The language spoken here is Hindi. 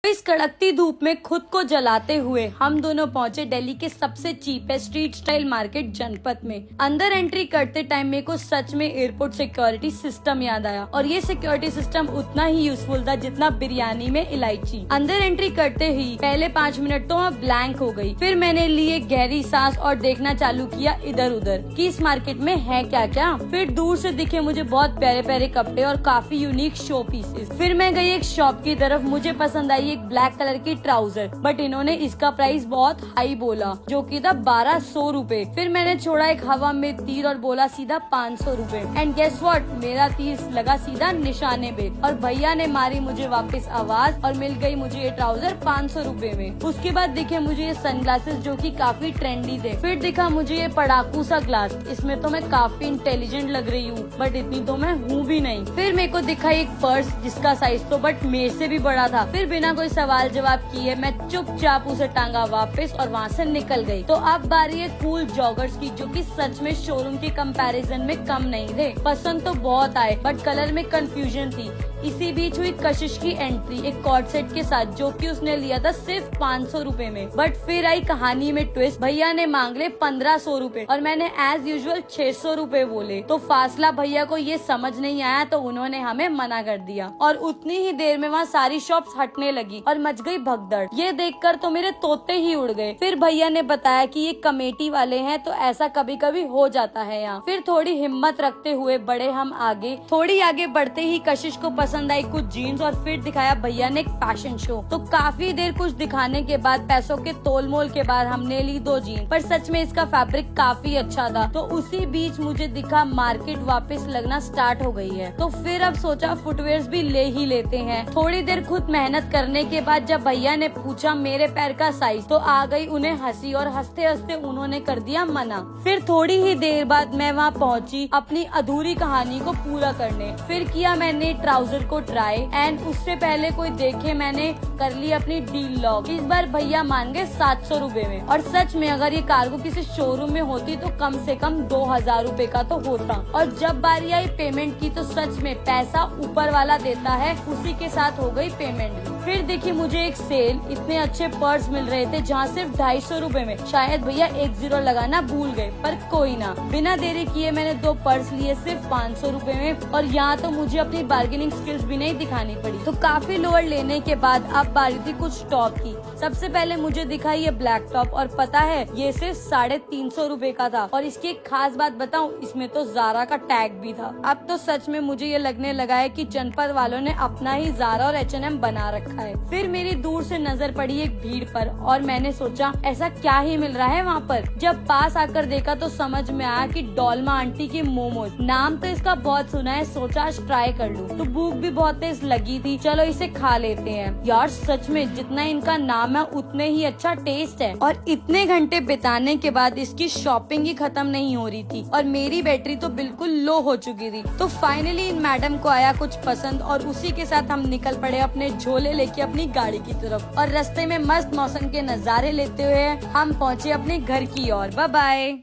इस कड़कती धूप में खुद को जलाते हुए हम दोनों पहुंचे दिल्ली के सबसे चीपेस्ट स्ट्रीट स्टाइल मार्केट जनपथ में। अंदर एंट्री करते टाइम मेरे को सच में एयरपोर्ट सिक्योरिटी सिस्टम याद आया, और ये सिक्योरिटी सिस्टम उतना ही यूजफुल था जितना बिरयानी में इलायची। अंदर एंट्री करते ही पहले 5 मिनट तो मैं ब्लैंक हो गई। फिर मैंने लिए गहरी सांस और देखना चालू किया इधर उधर कि इस मार्केट में है क्या क्या। फिर दूर से दिखे मुझे बहुत प्यारे प्यारे कपड़े और काफी यूनिक शो पीसेस। फिर मैं गई एक शॉप की तरफ, मुझे पसंद आई एक ब्लैक कलर की ट्राउजर, बट इन्होंने इसका प्राइस बहुत हाई बोला जो कि था 1200 रूपए। फिर मैंने छोड़ा एक हवा में तीर और बोला सीधा 500 रूपए। एंड गेस व्हाट, मेरा तीर लगा सीधा निशाने पे और भैया ने मारी मुझे वापस आवाज और मिल गई मुझे ये ट्राउजर 500 रूपए में। उसके बाद दिखे मुझे ये सनग्लासेस जो कि काफी ट्रेंडी थे। फिर दिखा मुझे ये पड़ाकू सा ग्लास, इसमें तो मैं काफी इंटेलिजेंट लग रही हूँ बट इतनी तो मैं हूँ भी नहीं। फिर मेरे को दिखा एक पर्स जिसका साइज तो बट मेरे से भी बड़ा था। फिर बिना कोई सवाल जवाब किए मैं चुपचाप उसे टांगा वापस और वहाँ से निकल गई। तो अब बारी है कूल जॉगर्स की, जो कि सच में शोरूम के कंपैरिजन में कम नहीं थे। पसंद तो बहुत आए बट कलर में कंफ्यूजन थी। इसी बीच हुई कशिश की एंट्री एक कॉर्ड सेट के साथ, जो कि उसने लिया था सिर्फ 500 रूपए में। बट फिर आई कहानी में ट्विस्ट, भैया ने मांग ले 1500 रूपए और मैंने एज यूजुअल 600 रूपए बोले। तो फासला भैया को ये समझ नहीं आया तो उन्होंने हमें मना कर दिया और उतनी ही देर में वहाँ सारी शॉप्स हटने लगी और मच गई भगदड़। ये देखकर तो मेरे तोते ही उड़ गए। फिर भैया ने बताया कि ये कमेटी वाले हैं तो ऐसा कभी कभी हो जाता है यहाँ। फिर थोड़ी हिम्मत रखते हुए बढ़े हम आगे। थोड़ी आगे बढ़ते ही कशिश को पसंद आई कुछ जीन्स और फिर दिखाया भैया ने एक फैशन शो। तो काफी देर कुछ दिखाने के बाद पैसों के तोल मोल के बाद हमने ली 2 जीन्स, पर सच में इसका फैब्रिक काफी अच्छा था। तो उसी बीच मुझे दिखा मार्केट वापस लगना स्टार्ट हो गई है, तो फिर अब सोचा फुटवेयर्स भी ले ही लेते हैं। थोड़ी देर खुद मेहनत करने के बाद जब भैया ने पूछा मेरे पैर का साइज तो आ गई उन्हें हंसी और हंसते हंसते उन्होंने कर दिया मना। फिर थोड़ी ही देर बाद मैं वहाँ पहुँची अपनी अधूरी कहानी को पूरा करने। फिर किया मैंने ट्राउजर को ट्राई एंड उससे पहले कोई देखे मैंने कर ली अपनी डील लॉक। इस बार भैया मान गए 700 रूपए में, और सच में अगर ये कार्गो किसी शोरूम में होती तो कम से कम 2000 रूपए का तो होता। और जब बारी आई पेमेंट की तो सच में पैसा ऊपर वाला देता है, उसी के साथ हो गई पेमेंट। फिर देखी मुझे एक सेल, इतने अच्छे पर्स मिल रहे थे जहाँ सिर्फ 250 रूपए में। शायद भैया 1 0 लगाना भूल गए, पर कोई ना। बिना देरी किए मैंने 2 पर्स लिए सिर्फ 500 रूपए में, और यहाँ तो मुझे अपनी बार्गेनिंग स्किल्स भी नहीं दिखानी पड़ी। तो काफी लोअर लेने के बाद अब बारी थी कुछ टॉप की। सबसे पहले मुझे दिखा ये ब्लैक टॉप, और पता है ये सिर्फ 350 रूपए का था। और इसकी एक खास बात बताऊं, इसमें तो ज़ारा का टैग भी था। अब तो सच में मुझे ये लगने लगा है कि जनपद वालों ने अपना ही ज़ारा और H&M बना रखा है। फिर मेरी दूर से नजर पड़ी एक भीड़ पर और मैंने सोचा ऐसा क्या ही मिल रहा है वहाँ पर। जब पास आकर देखा तो समझ में आया कि डोलमा आंटी की मोमोज। नाम तो इसका बहुत सुना है, सोचा आज ट्राई कर लूं। तो भूख भी बहुत तेज लगी थी, चलो इसे खा लेते हैं। यार सच में जितना इनका नाम है उतने ही अच्छा टेस्ट है। और इतने घंटे बिताने के बाद इसकी शॉपिंग ही खत्म नहीं हो रही थी और मेरी बैटरी तो बिल्कुल लो हो चुकी थी। तो फाइनली इन मैडम को आया कुछ पसंद और उसी के साथ हम निकल पड़े अपने झोले लेके अपनी गाड़ी की तरफ। और रास्ते में मस्त मौसम के नजारे लेते हुए हम पहुँचे अपने घर की ओर। Bye bye.